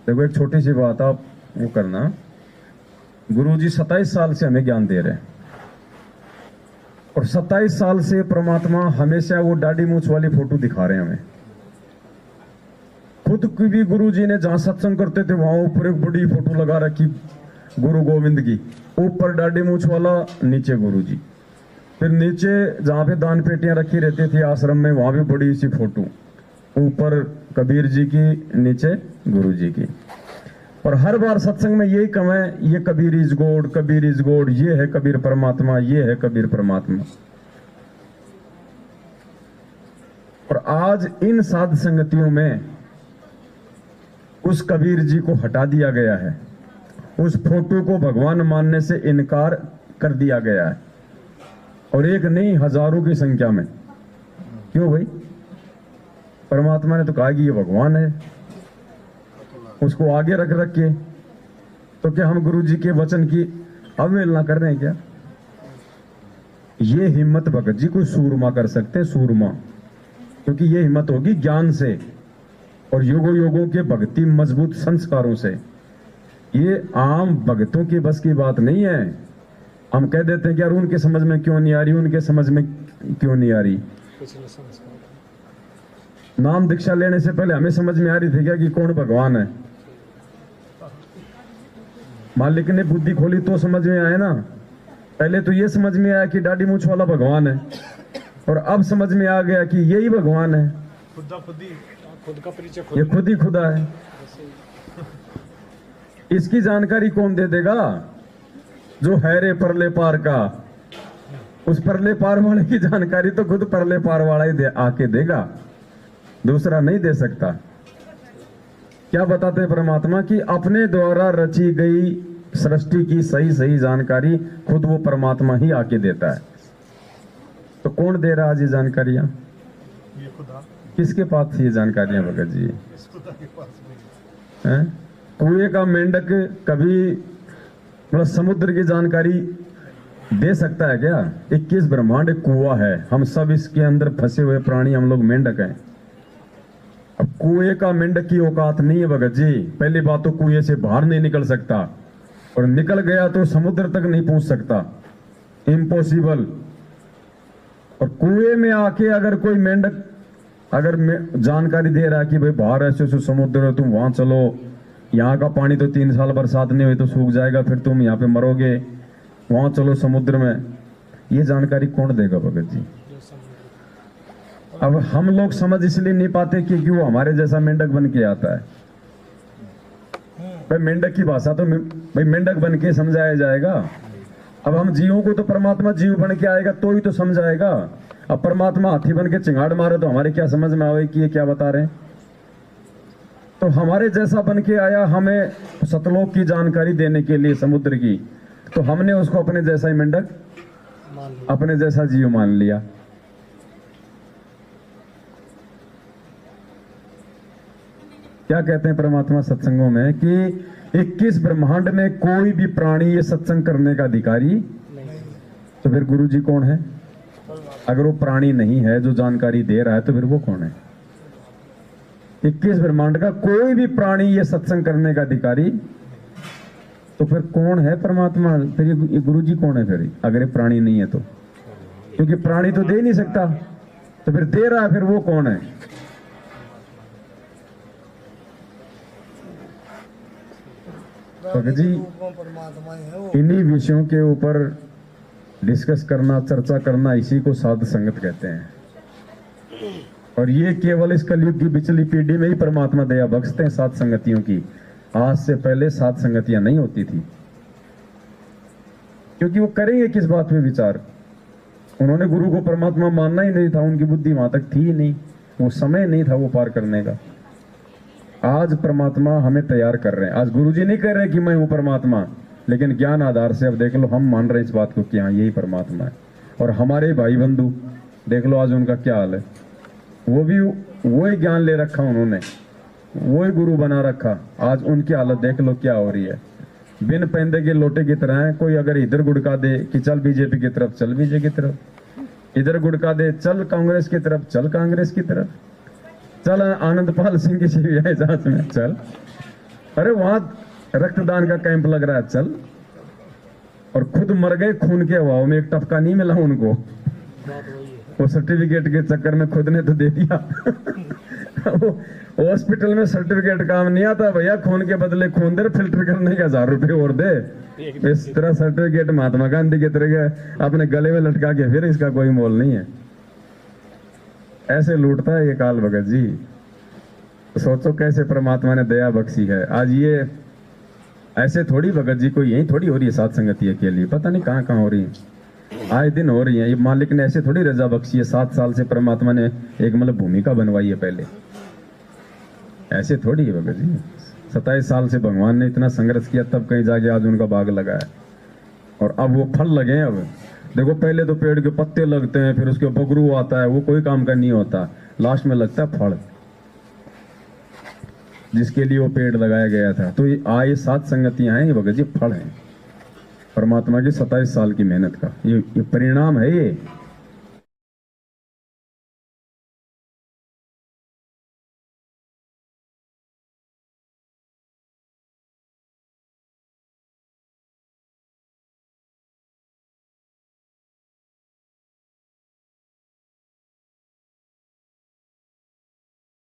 देखो एक छोटी सी बात आप वो करना, गुरुजी 27 साल से हमें ज्ञान दे रहे हैं और 27 साल से परमात्मा हमेशा वो दाढ़ी मूछ वाली फोटो दिखा रहे हैं हमें। खुद की भी गुरुजी ने जहां सत्संग करते थे वहां ऊपर एक बड़ी फोटो लगा रखी गुरु गोविंद की, ऊपर दाढ़ी मूछ वाला, नीचे गुरुजी। फिर नीचे जहां पे दान पेटियां रखी रहती थी आश्रम में वहां भी बड़ी सी फोटो, ऊपर कबीर जी की, नीचे गुरु जी की। और हर बार सत्संग में यही कम है, ये Kabir is God, Kabir is God, ये है कबीर परमात्मा, ये है कबीर परमात्मा। और आज इन साध संगतियों में उस कबीर जी को हटा दिया गया है, उस फोटो को भगवान मानने से इनकार कर दिया गया है, और एक नहीं हजारों की संख्या में। क्यों भाई? परमात्मा ने तो कहा कि ये भगवान है, उसको आगे रख रख के तो क्या हम गुरु जी के वचन की अवहेलना कर रहे हैं क्या? ये हिम्मत भगत जी कोई सूरमा कर सकते हैं, सूरमा, क्योंकि ये हिम्मत होगी ज्ञान से और युगों युगों के भक्ति मजबूत संस्कारों से। ये आम भक्तों की बस की बात नहीं है। हम कह देते हैं कि यार उनके समझ में क्यों नहीं आ रही, उनके समझ में क्यों नहीं आ रही। नाम दीक्षा लेने से पहले हमें समझ में आ रही थी क्या कि कौन भगवान है? मालिक ने बुद्धि खोली तो समझ में आया ना। पहले तो ये समझ में आया कि दाढ़ी मूछ वाला भगवान है, और अब समझ में आ गया कि यही भगवान है। खुद का परिचय ये खुद ही खुदा है। इसकी जानकारी कौन दे देगा? जो है रे परले पार का, उस परले पार वाले की जानकारी तो खुद परले पार वाला ही आके देगा, दूसरा नहीं दे सकता। क्या बताते हैं परमात्मा की अपने द्वारा रची गई सृष्टि की सही सही जानकारी खुद वो परमात्मा ही आके देता है। तो कौन दे रहा आज ये जानकारियां? ये खुदा। किसके पास थी ये जानकारियां भगत जी? इस खुदा के पास में। हैं? कुएं का मेंढक कभी मतलब समुद्र की जानकारी दे सकता है क्या? 21 ब्रह्मांड एक कुआं है, हम सब इसके अंदर फंसे हुए प्राणी, हम लोग मेंढक हैं। अब कुएं का मेंढक की औकात नहीं है भगत जी। पहली बात तो कुएं से बाहर नहीं निकल सकता, और निकल गया तो समुद्र तक नहीं पहुंच सकता, इम्पॉसिबल। और कुएं में आके अगर कोई मेंढक अगर जानकारी दे रहा है कि भाई बाहर ऐसे ऐसे समुद्र है, तुम वहां चलो, यहाँ का पानी तो 3 साल बरसात नहीं हुई तो सूख जाएगा, फिर तुम यहाँ पे मरोगे, वहां चलो समुद्र में, ये जानकारी कौन देगा भगत जी? अब हम लोग समझ इसलिए नहीं पाते क्योंकि वो हमारे जैसा मेंढक बन के आता है। भाई मेंढक की भाषा तो भाई मेंढक बन के समझाया जाएगा। अब हम जीवों को तो परमात्मा जीव बन के आएगा तो ही तो समझाएगा। अब परमात्मा हाथी बन के चिंगाड़ मारे तो हमारे क्या समझ में आवे कि ये क्या बता रहे हैं? तो हमारे जैसा बन के आया हमें सतलोक की जानकारी देने के लिए, समुद्र की, तो हमने उसको अपने जैसा ही मेंढक, अपने जैसा जीव मान लिया। क्या कहते हैं परमात्मा सत्संगों में कि 21 ब्रह्मांड में कोई भी प्राणी ये सत्संग करने का अधिकारी नहीं। तो फिर गुरु जी कौन है? अगर वो प्राणी नहीं है जो जानकारी दे रहा है तो फिर वो कौन है? 21 ब्रह्मांड का कोई भी प्राणी ये सत्संग करने का अधिकारी, तो फिर कौन है परमात्मा? फिर ये गुरु जी कौन है फिर, अगर ये प्राणी नहीं है तो? क्योंकि प्राणी तो दे नहीं सकता, तो फिर दे रहा है, फिर वो कौन है? भगत जी इन्हीं विषयों के ऊपर डिस्कस करना, चर्चा करना, इसी को साध संगत कहते हैं। और ये केवल इस कलयुग की पिछली पीढ़ी में ही परमात्मा दया बख्शते हैं साध संगतियों की। आज से पहले साध संगतियां नहीं होती थी, क्योंकि वो करेंगे किस बात में विचार? उन्होंने गुरु को परमात्मा मानना ही नहीं था, उनकी बुद्धि वहां तक थी ही नहीं, वो समय नहीं था वो पार करने का। आज परमात्मा हमें तैयार कर रहे हैं। आज गुरुजी नहीं कह रहे कि मैं हूं परमात्मा, लेकिन ज्ञान आधार से अब देख लो हम मान रहे हैं इस बात को कि हाँ यही परमात्मा है। और हमारे भाई बंधु देख लो आज उनका क्या हाल है, वो भी वही ज्ञान ले रखा उन्होंने, वही गुरु बना रखा। आज उनकी हालत देख लो क्या हो रही है, बिन पैंदे के लोटे की तरह है। कोई अगर इधर गुड़का दे कि चल बीजेपी की तरफ, चल बीजेपी की तरफ, इधर गुड़का दे चल कांग्रेस की तरफ, चल कांग्रेस की तरफ, चल आनंदपाल सिंह की सीबीआई जांच में चल। अरे वहां रक्तदान का कैंप लग रहा है, चल। और खुद मर गए खून के अभाव में, एक टपका नहीं मिला उनको। वो सर्टिफिकेट के चक्कर में खुद ने तो दे दिया। वो हॉस्पिटल में सर्टिफिकेट काम नहीं आता भैया, खून के बदले खून दे, फिल्टर करने के 1000 रुपए और दे। इस तरह सर्टिफिकेट महात्मा गांधी की तरह अपने गले में लटका के फिर इसका कोई मोल नहीं है। ऐसे लूटता है ये काल भगत जी। सोचो कैसे परमात्मा ने दया बख्शी है। आज ये ऐसे थोड़ी भगत जी को यही थोड़ी हो रही है साध संगति के लिए, पता नहीं कहाँ कहाँ हो रही है, आए दिन हो रही है। ये मालिक ने ऐसे थोड़ी रजा बख्शी है। 7 साल से परमात्मा ने एक मतलब भूमिका बनवाई है पहले, ऐसे थोड़ी है भगत जी। 27 साल से भगवान ने इतना संघर्ष किया, तब कहीं जाके आज उनका बाग लगा है और अब वो फल लगे हैं। अब देखो, पहले तो पेड़ के पत्ते लगते हैं, फिर उसके बगरू आता है, वो कोई काम का नहीं होता, लास्ट में लगता है फल, जिसके लिए वो पेड़ लगाया गया था। तो ये आए 7 संगतियां हैं, ये भगत जी फल हैं परमात्मा की 27 साल की मेहनत का, ये परिणाम है ये।